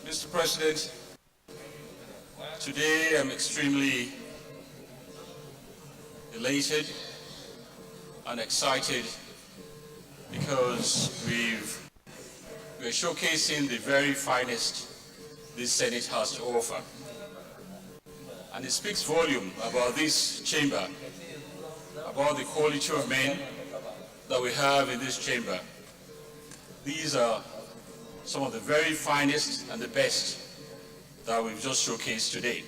Mr. President, today I'm extremely elated and excited because we're showcasing the very finest this Senate has to offer. And it speaks volume about this chamber, about the quality of men that we have in this chamber. These are some of the very finest and the best that we've just showcased today.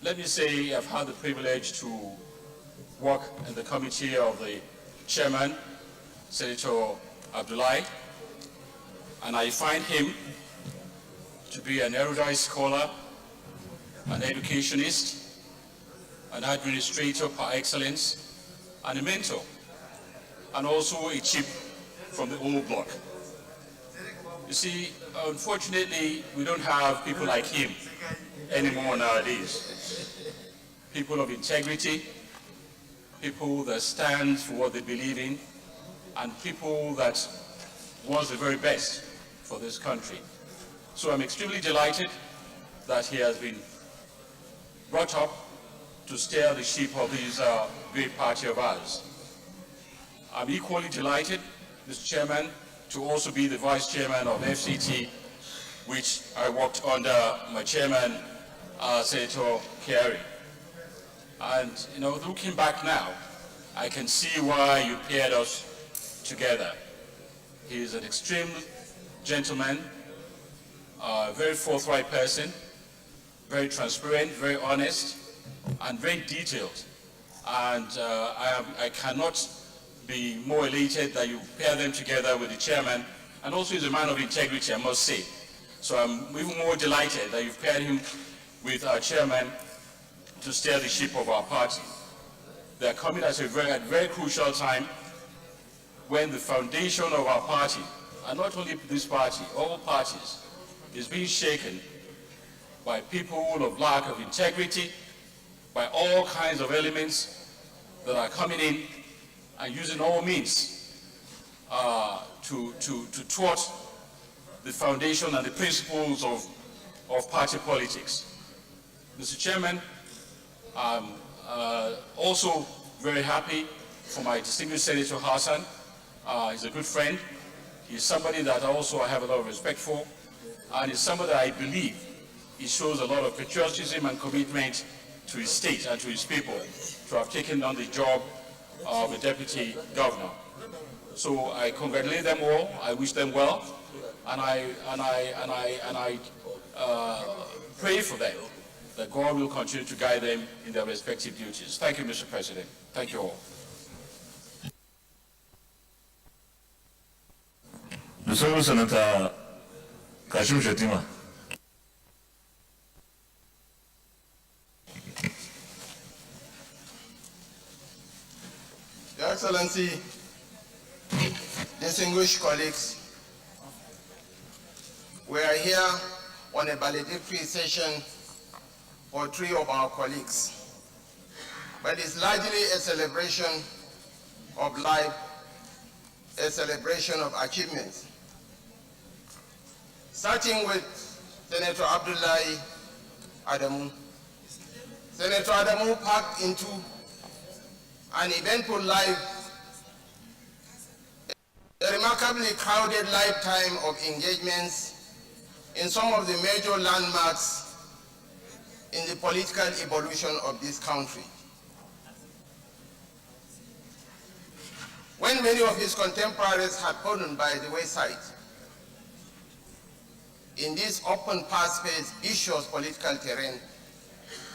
Let me say I've had the privilege to work in the committee of the chairman, Senator Abdullahi, and I find him to be an erudite scholar, an educationist, an administrator par excellence, and a mentor, and also a chief from the old block. You see, unfortunately, we don't have people like him anymore nowadays. People of integrity, people that stand for what they believe in, and people that want the very best for this country. So I'm extremely delighted that he has been brought up to steer the ship of this great party of ours. I'm equally delighted, Mr. Chairman, to also be the Vice Chairman of FCT, which I worked under my Chairman, Senator Kerry. And looking back now, I can see why you paired us together. He is an extreme gentleman, a very forthright person, very transparent, very honest, and very detailed. And I cannot be more elated that you pair them together with the chairman, and also he's a man of integrity, I must say. So I'm even more delighted that you've paired him with our chairman to steer the ship of our party. They're coming at a very crucial time when the foundation of our party, and not only this party, all parties, is being shaken by people of lack of integrity, by all kinds of elements that are coming in and using all means to thwart the foundation and the principles of party politics. Mr. Chairman, I'm also very happy for my distinguished Senator Hassan. He's a good friend. He's somebody that also I have a lot of respect for, and he's somebody that I believe he shows a lot of patriotism and commitment to his state and to his people to have taken on the job of a deputy governor. So I congratulate them all. I wish them well, and I pray for them that God will continue to guide them in their respective duties. Thank you, Mr. President. Thank you all. Distinguished Senator Kashim Shettima. Your Excellency, distinguished colleagues, we are here on a valedictory session for three of our colleagues, but it's largely a celebration of life, a celebration of achievements. Starting with Senator Abdullahi Adamu. Senator Adamu packed into an eventful life, a remarkably crowded lifetime of engagements in some of the major landmarks in the political evolution of this country. When many of his contemporaries had fallen by the wayside, in this open, fast-paced, vicious political terrain,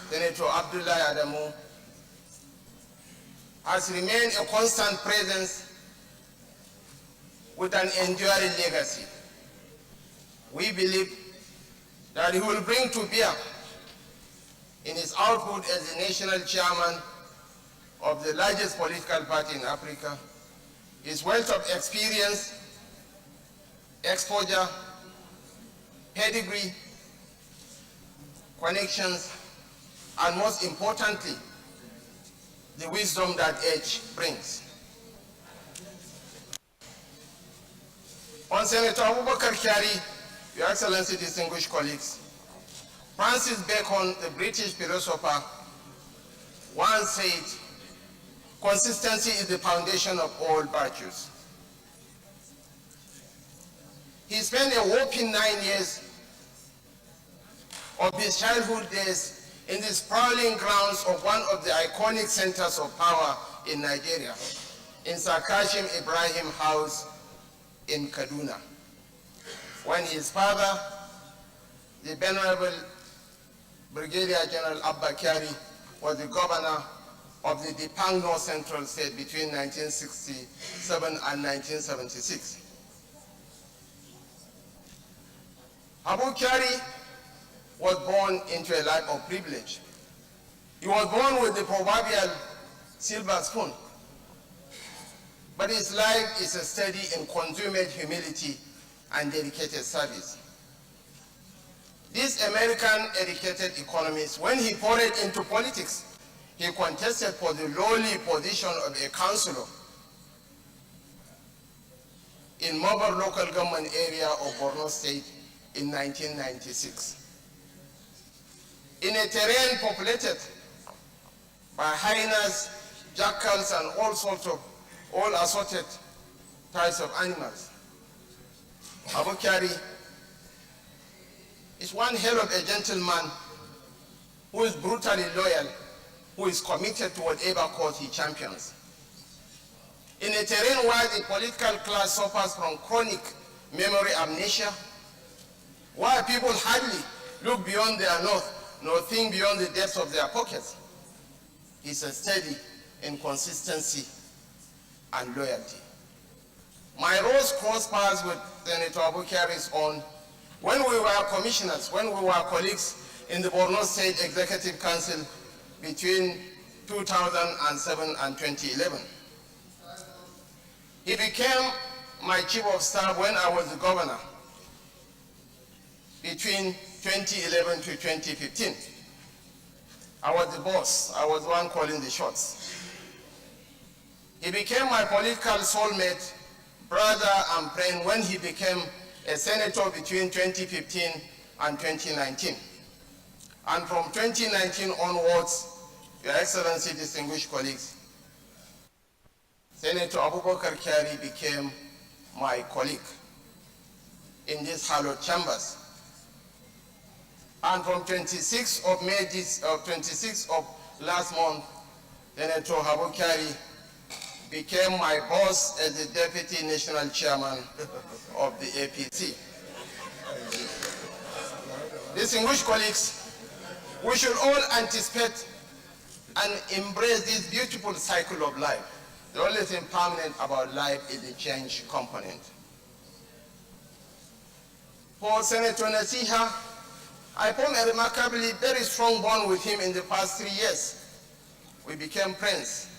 Senator Abdullahi Adamu has remained a constant presence with an enduring legacy. We believe that he will bring to bear in his output as the national chairman of the largest political party in Africa, his wealth of experience, exposure, pedigree, connections, and most importantly, the wisdom that age brings. On Senator Abubakar Kyari, Your Excellency, distinguished colleagues, Francis Bacon, the British philosopher, once said, consistency is the foundation of all virtues. He spent a whopping 9 years of his childhood days in the sprawling grounds of one of the iconic centers of power in Nigeria, in Sir Kashim Ibrahim House in Kaduna, when his father, the Venerable Brigadier General Abba Kyari, was the governor of the Dipang North Central State between 1967 and 1976. Abu Kyari was born into a life of privilege. He was born with the proverbial silver spoon, but his life is a study in consummate humility and dedicated service. This American educated economist, when he poured into politics, he contested for the lowly position of a councillor in Mobile local government area of Borno State in 1996. In a terrain populated by hyenas, jackals, and all assorted types of animals, Abu Kyari is one hell of a gentleman who is brutally loyal, who is committed to whatever cause he champions. In a terrain where the political class suffers from chronic memory amnesia, where people hardly look beyond their north nor think beyond the depths of their pockets, he's a steady in consistency and loyalty. My roles crossed paths with Senator Abu Kyari's own when we were commissioners, when we were colleagues in the Borno State Executive Council between 2007 and 2011. He became my chief of staff when I was the governor between 2011 to 2015. I was the boss. I was the one calling the shots. He became my political soulmate, brother, and friend when he became a senator between 2015 and 2019. And from 2019 onwards, Your Excellency, distinguished colleagues, Senator Abubakar Kyari became my colleague in these hallowed chambers. And from 26th of May, 26th of last month, Senator Abu Kyari became my boss as the Deputy National Chairman of the APC. Distinguished colleagues, we should all anticipate and embrace this beautiful cycle of life. The only thing permanent about life is the change component. For Senator Nasiha, I formed a remarkably very strong bond with him in the past 3 years. We became friends.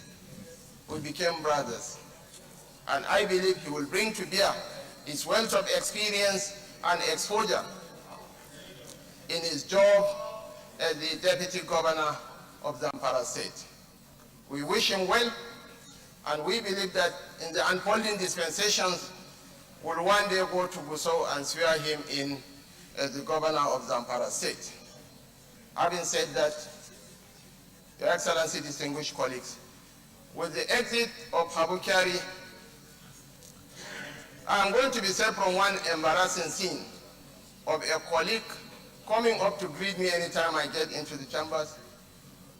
We became brothers. And I believe he will bring to bear his wealth of experience and exposure in his job as the Deputy Governor of Zamfara State. We wish him well, and we believe that in the unfolding dispensations, we'll one day go to Gusau and swear him in as the Governor of Zamfara State. Having said that, Your Excellency, distinguished colleagues, with the exit of Abu Kyari, I'm going to be saved from one embarrassing scene of a colleague coming up to greet me anytime I get into the chambers,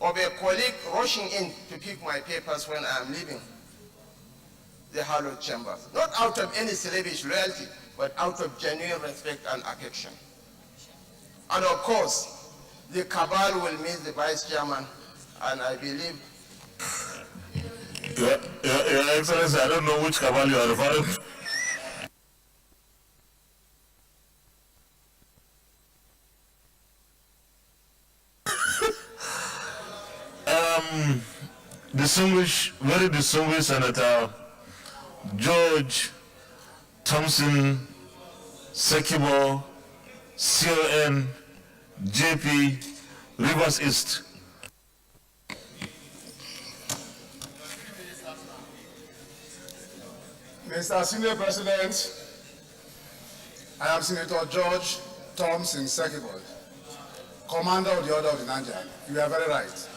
of a colleague rushing in to pick my papers when I am leaving the hallowed chambers. Not out of any slavish loyalty, but out of genuine respect and affection. And of course, the cabal will meet the vice chairman, and I believe... Your Excellency, I don't know which cabal you are referring to. Very distinguished Senator George Thompson Sekibo, CON, JP, Rivers East. Mr. Senior President, I am Senator George Thompson Sekibod, Commander of the Order of the Niger. You are very right.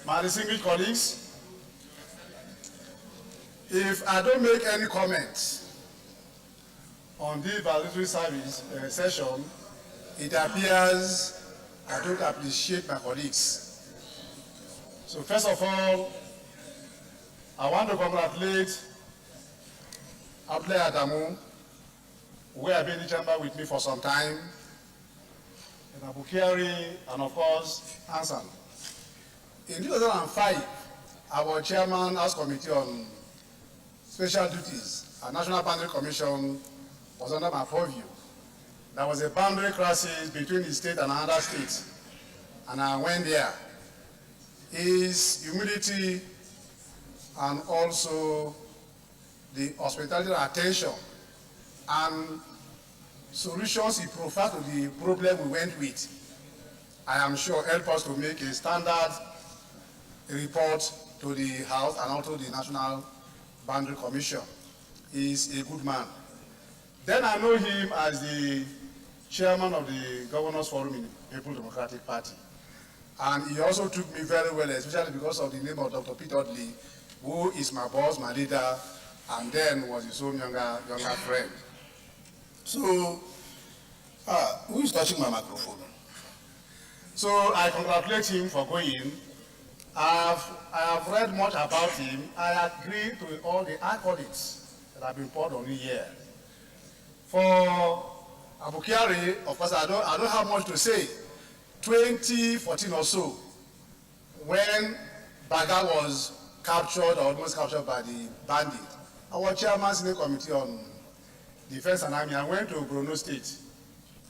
My distinguished colleagues, if I don't make any comments on this valedictory service session, it appears I don't appreciate my colleagues. So first of all, I want to congratulate Abdul Adamu, who have been in the chamber with me for some time, and Abukari, and of course, Ansan. In 2005, our chairman House Committee on Special Duties, a National Boundary Commission, was under my purview. There was a boundary crisis between the state and another state, and I went there. His humility and also the hospitality and attention and solutions he provided to the problem we went with, I am sure help us to make a standard report to the House and also the National Boundary Commission. He is a good man. Then I know him as the chairman of the Governors Forum in the People's Democratic Party. And he also took me very well, especially because of the name of Dr. Peter Oddley, who is my boss, my leader, and then was his own younger friend. So, who is touching my microphone? So I congratulate him for going. I have read much about him. I agree to all the accolades that have been poured on me here. For Abukari, of course, I don't have much to say. 2014 or so, when Baga was captured or almost captured by the bandit, our chairman Senate Committee on Defense and Army, I went to Borno State.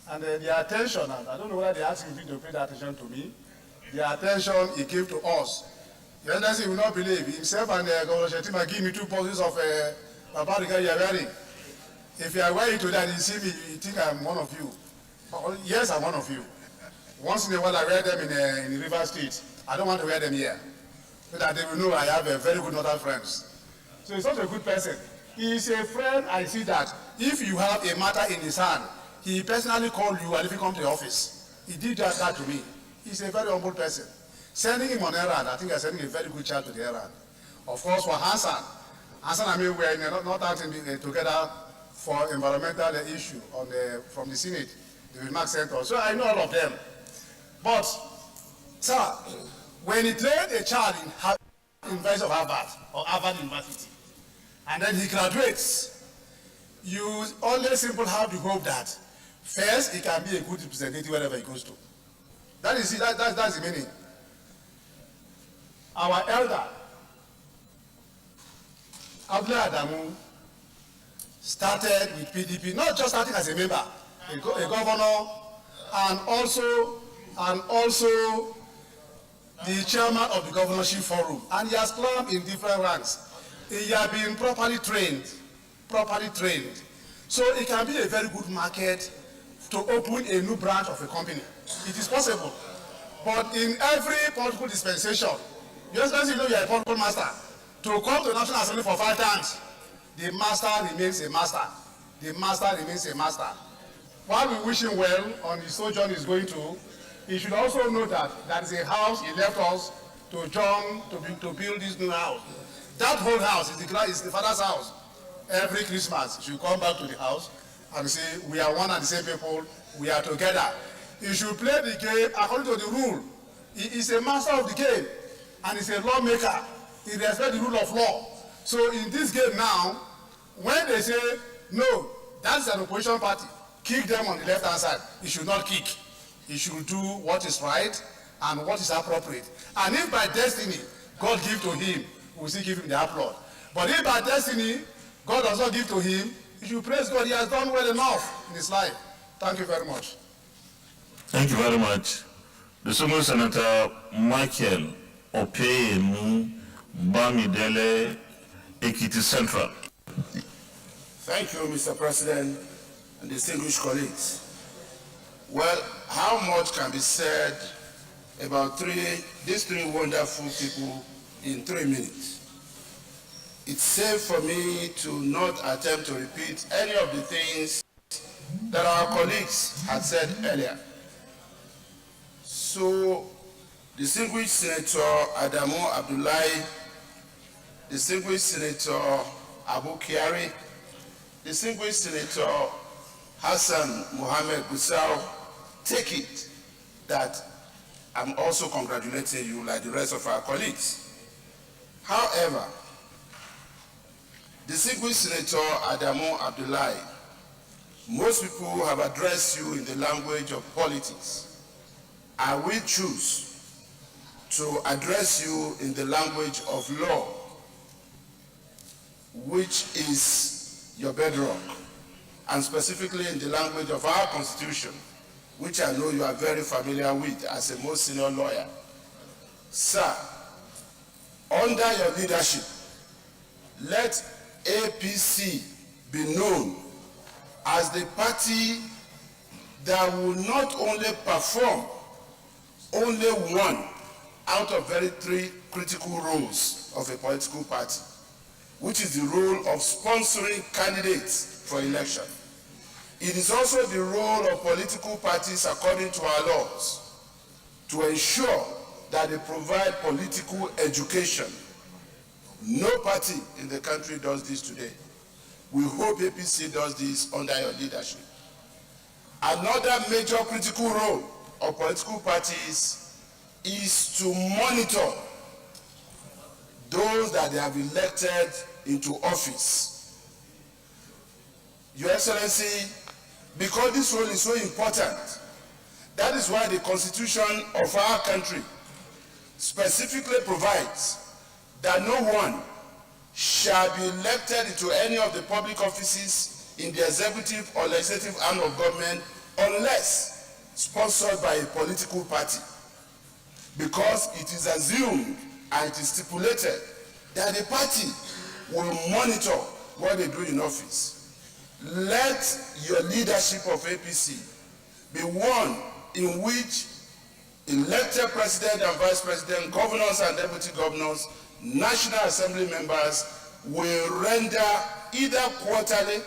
And the attention, I don't know whether they asked him to pay that attention to me, the attention he gave to us. The Excellency will not believe, himself and Governor Shetima give me 2 boxes of Babariga you are wearing. If you are wearing today and you see me, you think I'm one of you. Yes, I'm one of you. Once in a while I wear them in River State. I don't want to wear them here, so that they will know I have a very good northern friends. So he's such a good person. He is a friend. I see that if you have a matter in his hand, he personally called you and if you come to the office. He did that to me. He's a very humble person. Sending him on errand, I think I'm sending a very good child to the errand. Of course, for Hansan and me were not acting together for environmental issue from the Senate, the remark center. So I know all of them. But, sir, when he trained a child in University of Harvard or Harvard University, and then he graduates, you only simply have the hope that first he can be a good representative wherever he goes to. That is it. That's the meaning. Our elder, Abdul Adamu, started with PDP, not just starting as a member, a governor, and also the chairman of the governorship forum. And he has climbed in different ranks. He has been properly trained. So it can be a very good market to open a new branch of a company. It is possible. But in every political dispensation, you especially know you are a political master. To come to the National Assembly for 5 times, the master remains a master. The master remains a master. While we wish him well on the sojourn he's going to, he should also know that there is a house he left us to John to build this new house. That whole house is the father's house. Every Christmas, he should come back to the house and say, we are one and the same people, we are together. He should play the game according to the rule. He is a master of the game, and he's a lawmaker. He respects the rule of law. So in this game now, when they say, no, that's an opposition party, kick them on the left-hand side, he should not kick. He should do what is right and what is appropriate. And if by destiny, God give to him, we will still give him the applaud. But if by destiny, God does not give to him, he should praise God. He has done well enough in his life. Thank you very much. Thank you very much. The Senior Senator Michael Opeyemu Bamidele, Ekiti Central. Thank you, Mr. President and distinguished colleagues. Well, how much can be said about these three wonderful people in 3 minutes? It's safe for me to not attempt to repeat any of the things that our colleagues had said earlier. So, distinguished Senator Adamu Abdullahi, distinguished Senator Abu Kiari, distinguished Senator Hassan Mohammed Gusau, take it that I'm also congratulating you like the rest of our colleagues. However, distinguished Senator Adamu Abdullahi, most people have addressed you in the language of politics. I will choose to address you in the language of law, which is your bedrock, and specifically in the language of our Constitution, which I know you are very familiar with as a most senior lawyer. Sir, under your leadership, let APC be known as the party that will not only perform only one out of very three critical roles of a political party, which is the role of sponsoring candidates for election. It is also the role of political parties, according to our laws, to ensure that they provide political education. No party in the country does this today. We hope APC does this under your leadership. Another major critical role of political parties is to monitor those that they have elected into office. Your Excellency, because this role is so important, that is why the Constitution of our country specifically provides that no one shall be elected into any of the public offices in the executive or legislative arm of government unless sponsored by a political party, because it is assumed and it is stipulated that the party will monitor what they do in office. Let your leadership of APC be one in which elected president and vice president, governors and deputy governors, National Assembly members will render either quarterly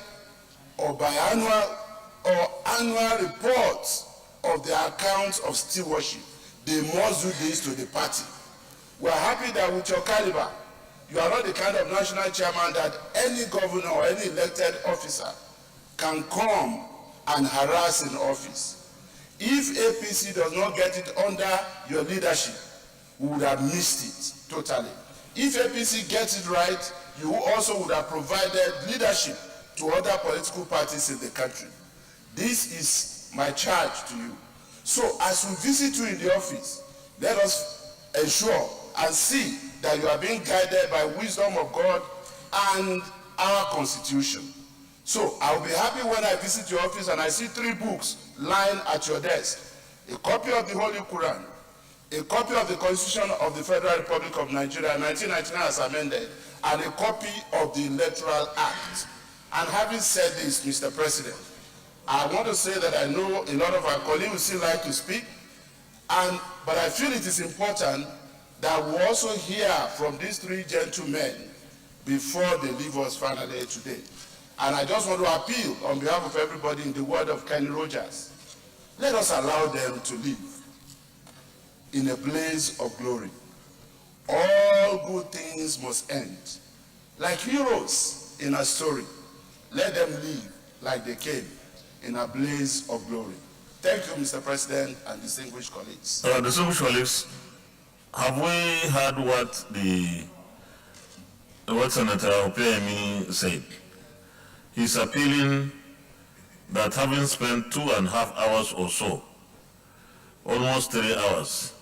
or biannual or annual reports of their accounts of stewardship. They must do this to the party. We are happy that with your caliber, you are not the kind of national chairman that any governor or any elected officer can come and harass in office. If APC does not get it under your leadership, we would have missed it totally. If APC gets it right, you also would have provided leadership to other political parties in the country. This is my charge to you. So as we visit you in the office, let us ensure and see that you are being guided by wisdom of God and our Constitution. So I'll be happy when I visit your office and I see 3 books lying at your desk. A copy of the Holy Quran, a copy of the Constitution of the Federal Republic of Nigeria, 1999 as amended, and a copy of the Electoral Act. And having said this, Mr. President, I want to say that I know a lot of our colleagues would still like to speak, but I feel it is important that we also hear from these 3 gentlemen before they leave us finally today. And I just want to appeal on behalf of everybody in the word of Kenny Rogers. Let us allow them to live in a blaze of glory. All good things must end. Like heroes in a story, let them live like they came, in a blaze of glory. Thank you, Mr. President and distinguished colleagues. Distinguished colleagues, have we heard what Senator Opeyemi said? He's appealing that having spent 2.5 hours or so, almost 3 hours,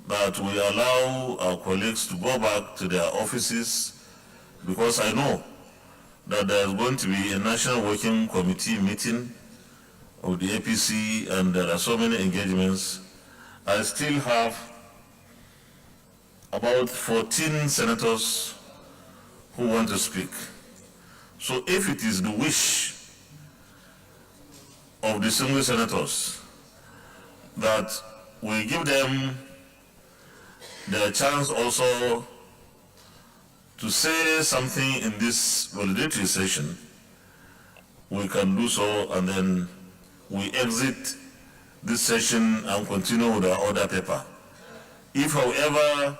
that we allow our colleagues to go back to their offices, because I know that there is going to be a national working committee meeting of the APC and there are so many engagements. I still have about 14 senators who want to speak. So if it is the wish of the single senators that we give them the chance also to say something in this valedictory session, we can do so, and then we exit this session and continue with our order paper. If, however,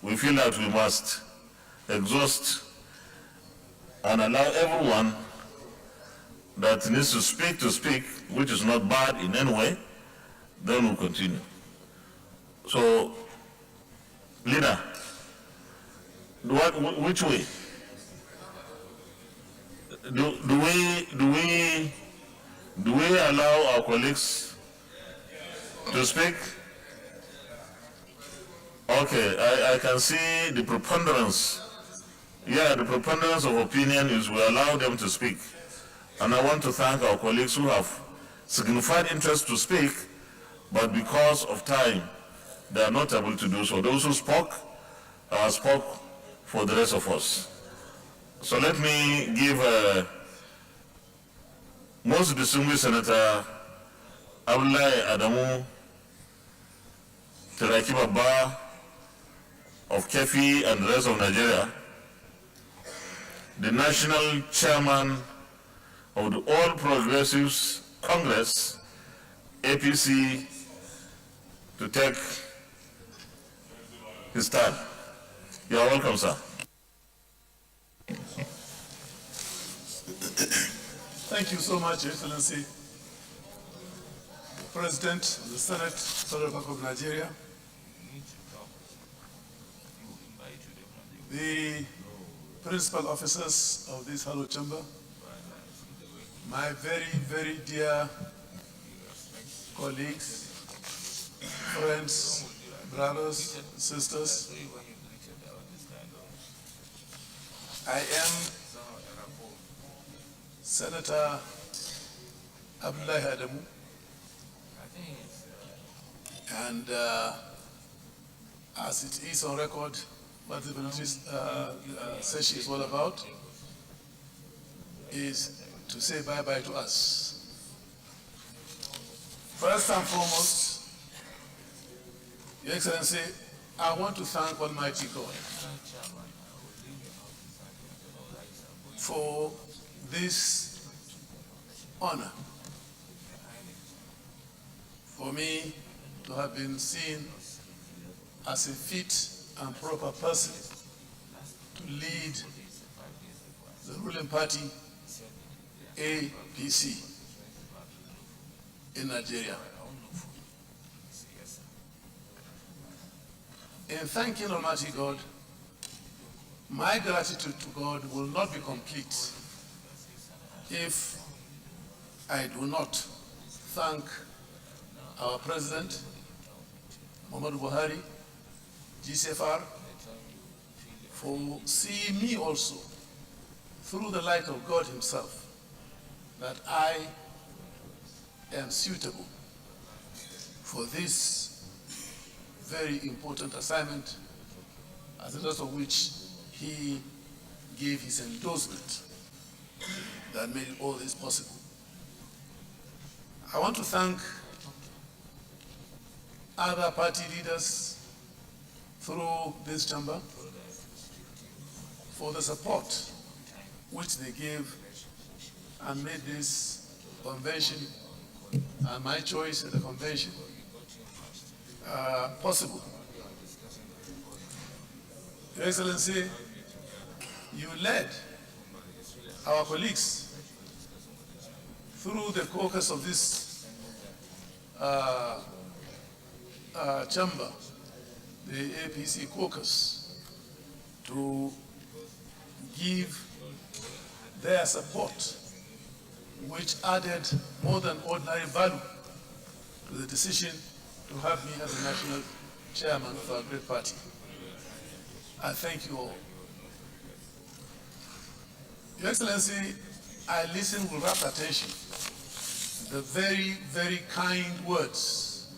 we feel that we must exhaust and allow everyone that needs to speak, which is not bad in any way, then we'll continue. So, leader, which way? Do we allow our colleagues to speak? Okay, I can see the preponderance. Yeah, the preponderance of opinion is we allow them to speak. And I want to thank our colleagues who have signified interest to speak, but because of time, they are not able to do so. Those who spoke for the rest of us. So let me give most distinguished Senator Abdullahi Adamu Teraki Baba of Kefi and the rest of Nigeria, the national chairman of the All Progressives Congress, APC, to take his turn. You are welcome, sir. Thank you so much, Your Excellency, President of the Senate, Federal Republic of Nigeria, the principal officers of this Hallowed Chamber, my very, very dear colleagues, friends, brothers, sisters. I am Senator Abdullahi Adamu, and as it is on record, what the plenary session is all about is to say bye-bye to us. First and foremost, Your Excellency, I want to thank Almighty God for this honor, for me to have been seen as a fit and proper person to lead the ruling party, APC, in Nigeria. In thanking Almighty God, my gratitude to God will not be complete if I do not thank our President, Muhammadu Buhari, GCFR, for seeing me also through the light of God himself, that I am suitable for this very important assignment, as a result of which he gave his endorsement that made all this possible. I want to thank other party leaders through this chamber for the support which they gave and made this convention and my choice at the convention possible. Your Excellency, you led our colleagues through the caucus of this chamber, the APC caucus, to give their support, which added more than ordinary value to the decision to have me as the national chairman of our great party. I thank you all. Your Excellency, I listened with rapt attention to the very, very kind words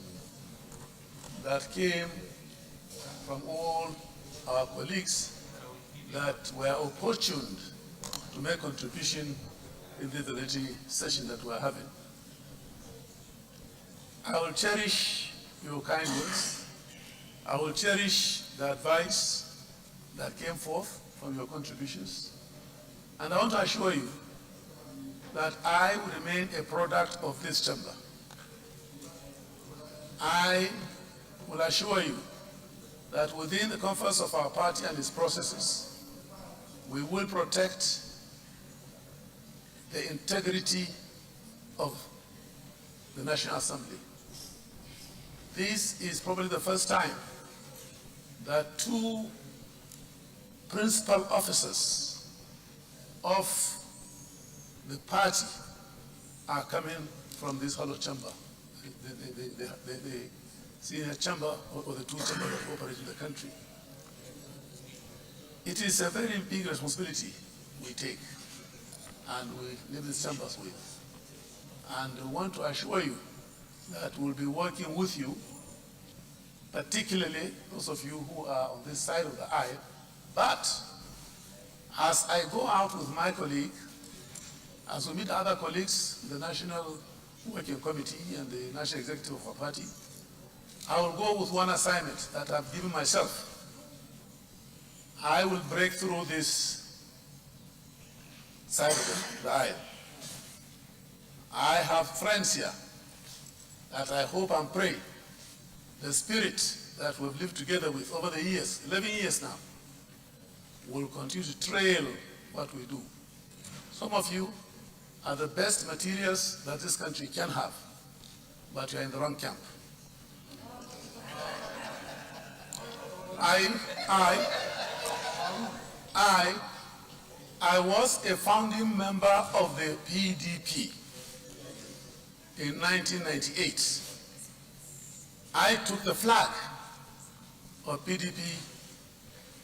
that came from all our colleagues that were opportuned to make contribution in the plenary session that we are having. I will cherish your kind words. I will cherish the advice that came forth from your contributions. And I want to assure you that I will remain a product of this chamber. I will assure you that within the confines of our party and its processes, we will protect the integrity of the National Assembly. This is probably the first time that two principal officers of the party are coming from this hollow chamber, the senior chamber or the two chambers that operate in the country. It is a very big responsibility we take and we leave these chambers with. And I want to assure you that we'll be working with you, particularly those of you who are on this side of the aisle. But as I go out with my colleague, as we meet other colleagues, the National Working Committee and the National Executive of our party, I will go with one assignment that I've given myself. I will break through this side of the aisle. I have friends here that I hope and pray the spirit that we've lived together with over the years, 11 years now, will continue to trail what we do. Some of you are the best materials that this country can have, but you're in the wrong camp. I was a founding member of the PDP in 1998. I took the flag of PDP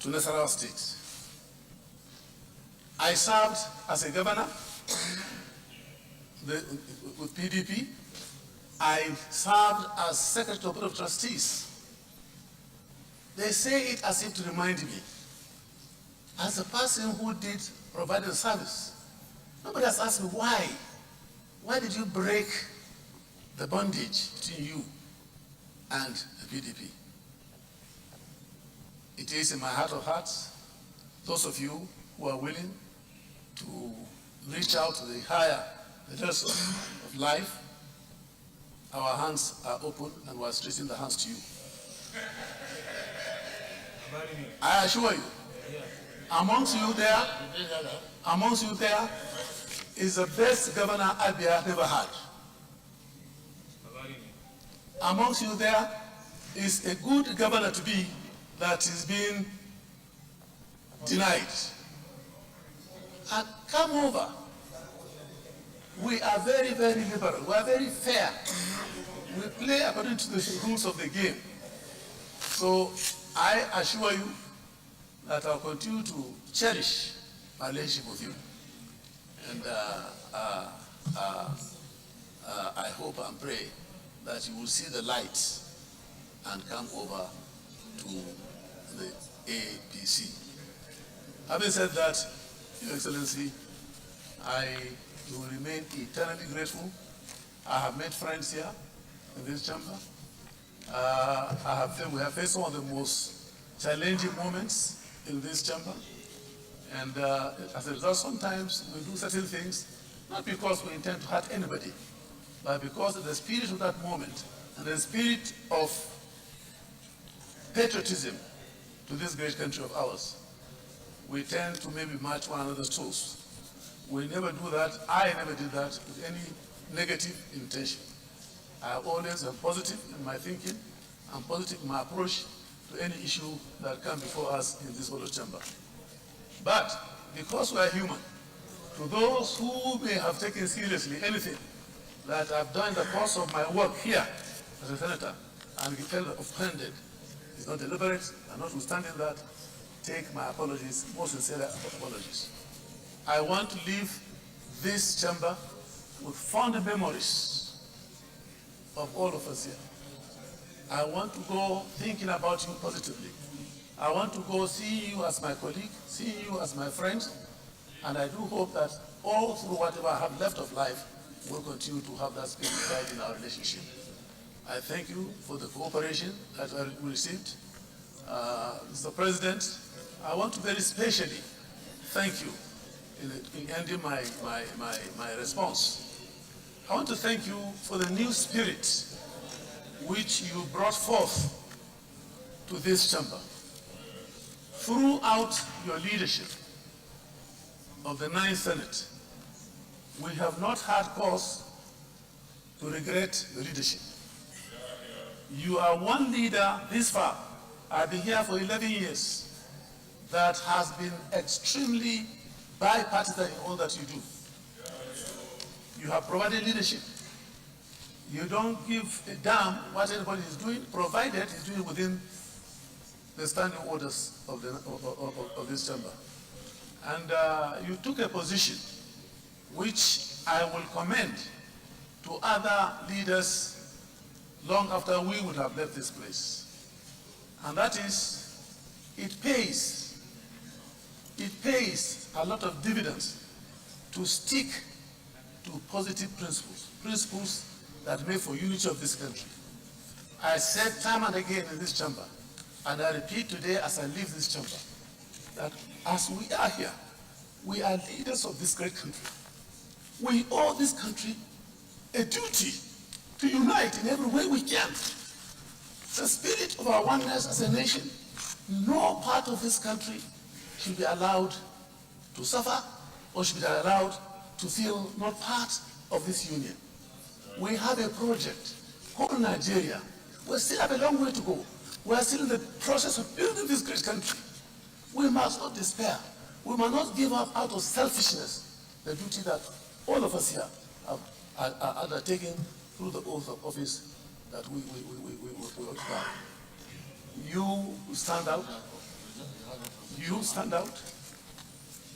to Nasarawa State. I served as a governor with PDP. I served as Secretary of the Board of Trustees. They say it as if to remind me, as a person who did provide the service, nobody has asked me why. Why did you break the bondage between you and the PDP? It is in my heart of hearts, those of you who are willing to reach out to the higher levels of life, our hands are open and we're stretching the hands to you. I assure you, amongst you there is the best governor Abia never had. Amongst you there is a good governor to be that is being denied. And come over. We are very, very liberal. We are very fair. We play according to the rules of the game. So I assure you that I'll continue to cherish my relationship with you. And I hope and pray that you will see the light and come over to the APC. Having said that, Your Excellency, I will remain eternally grateful. I have made friends here in this chamber. We have faced some of the most challenging moments in this chamber. And as a result, sometimes we do certain things, not because we intend to hurt anybody, but because of the spirit of that moment and the spirit of patriotism to this great country of ours. We tend to maybe match one another's toes. We never do that. I never did that with any negative intention. I always am positive in my thinking and positive in my approach to any issue that comes before us in this hollow chamber. But because we are human, to those who may have taken seriously anything that I've done in the course of my work here as a senator and felt offended, it's not deliberate, and notwithstanding that, take my apologies, most sincere apologies. I want to leave this chamber with fond memories of all of us here. I want to go thinking about you positively. I want to go see you as my colleague, see you as my friend, and I do hope that all through whatever I have left of life, we'll continue to have that spirit guide in our relationship. I thank you for the cooperation that we received. Mr. President, I want to very specially thank you in ending my response. I want to thank you for the new spirit which you brought forth to this chamber. Throughout your leadership of the 9th Senate, we have not had cause to regret your leadership. You are one leader this far, I've been here for 11 years, that has been extremely bipartisan in all that you do. You have provided leadership. You don't give a damn what anybody is doing, provided he's doing it within the standing orders of this chamber. And you took a position which I will commend to other leaders long after we would have left this place. And that is, it pays a lot of dividends to stick to positive principles that make for unity of this country. I said time and again in this chamber, and I repeat today as I leave this chamber, that as we are here, we are leaders of this great country. We owe this country a duty to unite in every way we can. The spirit of our oneness as a nation, no part of this country should be allowed to suffer or should be allowed to feel not part of this union. We have a project called Nigeria. We still have a long way to go. We are still in the process of building this great country. We must not despair. We must not give up out of selfishness the duty that all of us here are undertaking through the oath of office that we occupy. You stand out. You stand out.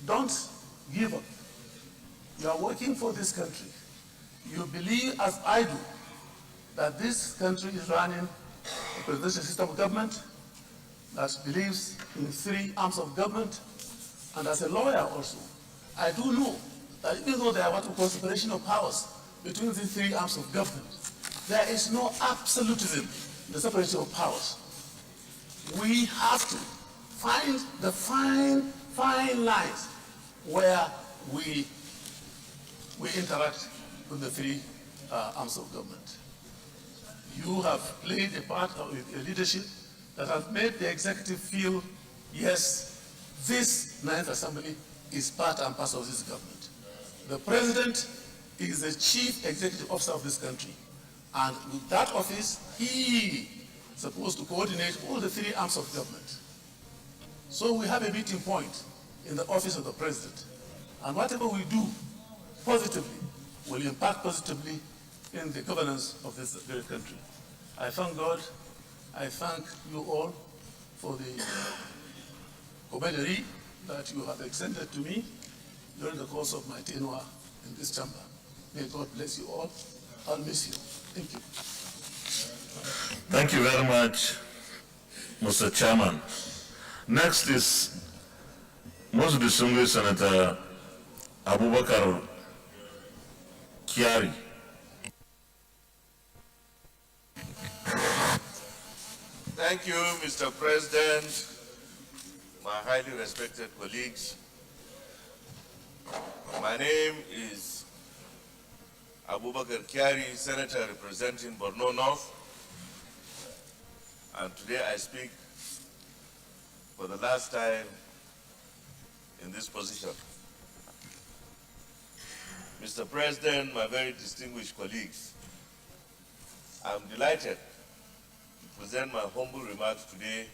Don't give up. You are working for this country. You believe, as I do, that this country is running a presidential system of government that believes in 3 arms of government. And as a lawyer also, I do know that even though there are what we call separation of powers between the 3 arms of government, there is no absolutism in the separation of powers. We have to find the fine lines where we interact with the 3 arms of government. You have played a part of your leadership that has made the executive feel, yes, this 9th Assembly is part and parcel of this government. The President is the chief executive officer of this country. And with that office, he is supposed to coordinate all the 3 arms of government. So we have a meeting point in the office of the President. And whatever we do positively will impact positively in the governance of this great country. I thank God. I thank you all for the camaraderie that you have extended to me during the course of my tenure in this chamber. May God bless you all. I'll miss you. Thank you. Thank you very much, Mr. Chairman. Next is most distinguished Senator Abubakar Kyari. Thank you, Mr. President, my highly respected colleagues. My name is Abubakar Kyari, Senator representing Borno North, and today I speak for the last time in this position. Mr. President, my very distinguished colleagues, I'm delighted to present my humble remarks today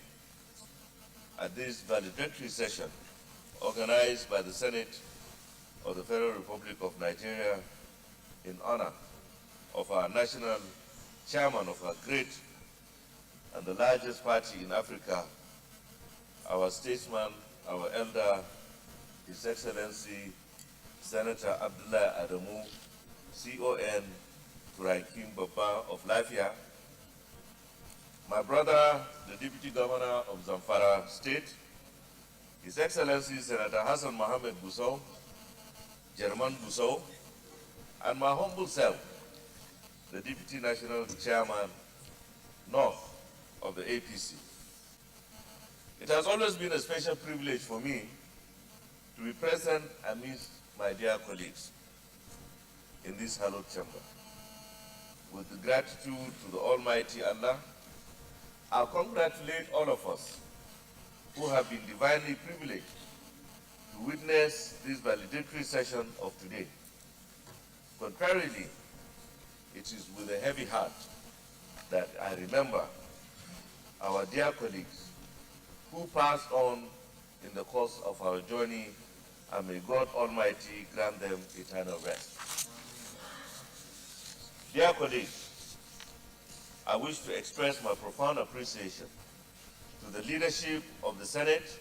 at this valedictory session organized by the Senate of the Federal Republic of Nigeria in honor of our national chairman of our great and the largest party in Africa, our statesman, our elder, His Excellency Senator Abdullah Adamu, CON Turaikim Baba of Lafia, my brother, the Deputy Governor of Zamfara State, His Excellency Senator Hassan Mohammed Gusau, German Gusau, and my humble self, the Deputy National Chairman North of the APC. It has always been a special privilege for me to be present amidst my dear colleagues in this hallowed chamber. With the gratitude to the Almighty Allah, I congratulate all of us who have been divinely privileged to witness this valedictory session of today. Contrarily, it is with a heavy heart that I remember our dear colleagues who passed on in the course of our journey, and may God Almighty grant them eternal rest. Dear colleagues, I wish to express my profound appreciation to the leadership of the Senate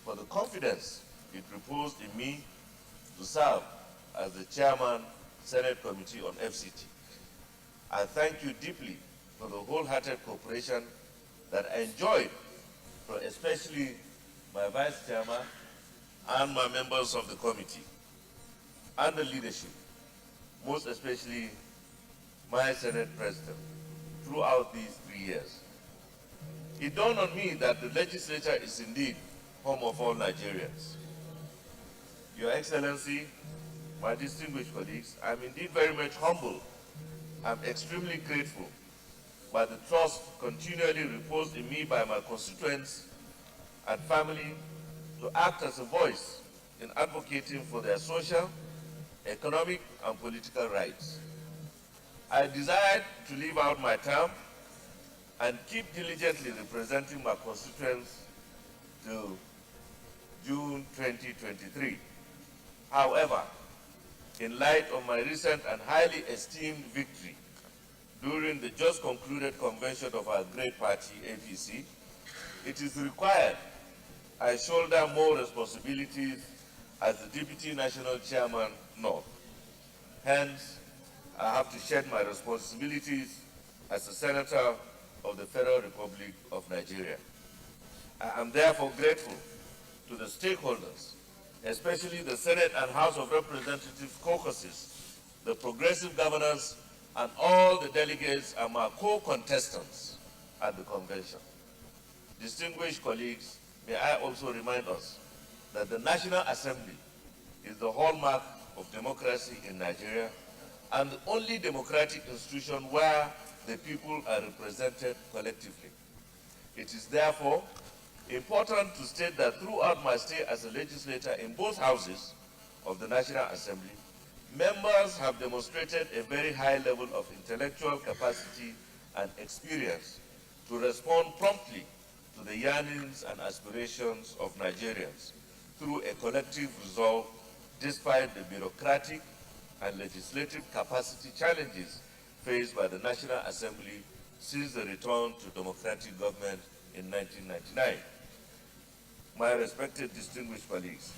for the confidence it reposed in me to serve as the chairman, Senate Committee on FCT. I thank you deeply for the wholehearted cooperation that I enjoyed from especially my vice chairman and my members of the committee and the leadership, most especially my Senate president, throughout these 3 years. It dawned on me that the legislature is indeed home of all Nigerians. Your Excellency, my distinguished colleagues, I'm indeed very much humbled. I'm extremely grateful by the trust continually reposed in me by my constituents and family to act as a voice in advocating for their social, economic, and political rights. I desired to live out my term and keep diligently representing my constituents till June 2023. However, in light of my recent and highly esteemed victory during the just concluded convention of our great party, APC, it is required I shoulder more responsibilities as the Deputy National Chairman North. Hence, I have to shed my responsibilities as a Senator of the Federal Republic of Nigeria. I am therefore grateful to the stakeholders, especially the Senate and House of Representatives caucuses, the progressive governors, and all the delegates and my co-contestants at the convention. Distinguished colleagues, may I also remind us that the National Assembly is the hallmark of democracy in Nigeria and the only democratic institution where the people are represented collectively. It is therefore important to state that throughout my stay as a legislator in both houses of the National Assembly, members have demonstrated a very high level of intellectual capacity and experience to respond promptly to the yearnings and aspirations of Nigerians through a collective resolve despite the bureaucratic and legislative capacity challenges faced by the National Assembly since the return to democratic government in 1999. My respected distinguished colleagues,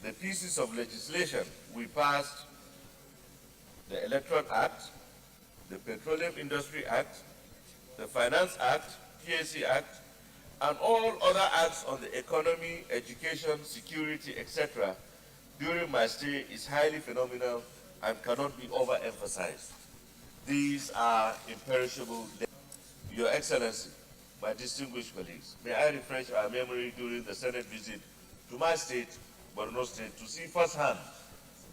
the pieces of legislation we passed, the Electoral Act, the Petroleum Industry Act, the Finance Act, PAC Act, and all other acts on the economy, education, security, etc. during my stay is highly phenomenal and cannot be overemphasized. These are imperishable. Your Excellency, my distinguished colleagues, may I refresh our memory during the Senate visit to my state, Borno State, to see firsthand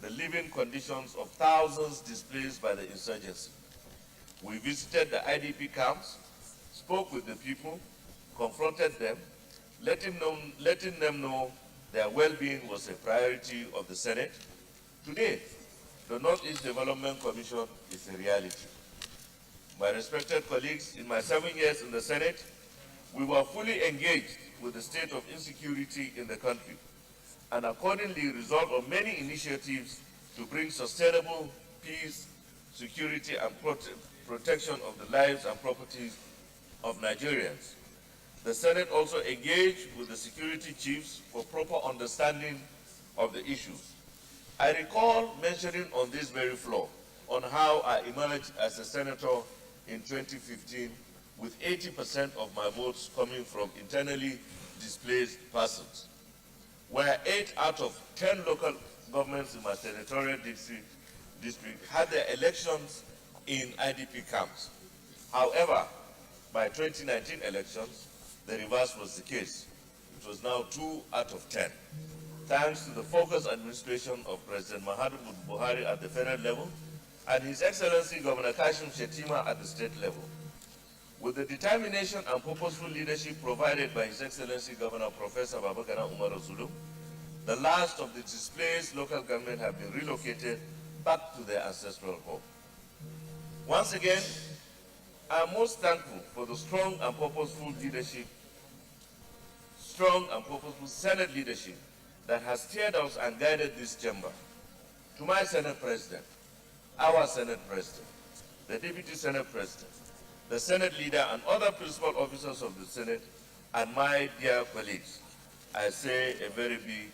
the living conditions of thousands displaced by the insurgency. We visited the IDP camps, spoke with the people, confronted them, letting them know their well-being was a priority of the Senate. Today, the Northeast Development Commission is a reality. My respected colleagues, in my 7 years in the Senate, we were fully engaged with the state of insecurity in the country and accordingly resolved on many initiatives to bring sustainable peace, security, and protection of the lives and properties of Nigerians. The Senate also engaged with the security chiefs for proper understanding of the issues. I recall mentioning on this very floor on how I emerged as a senator in 2015 with 80% of my votes coming from internally displaced persons, where 8 out of 10 local governments in my senatorial district had their elections in IDP camps. However, by 2019 elections, the reverse was the case. It was now 2 out of 10. thanks to the focused administration of President Muhammadu Buhari at the federal level and His Excellency Governor Kashim Shettima at the state level. With the determination and purposeful leadership provided by His Excellency Governor Professor Babagana Umar Zulu, the last of the displaced local government have been relocated back to their ancestral home. Once again, I am most thankful for the strong and purposeful Senate leadership that has steered us and guided this chamber. To my Senate President, our Senate President, the Deputy Senate President, the Senate Leader and other principal officers of the Senate, and my dear colleagues, I say a very big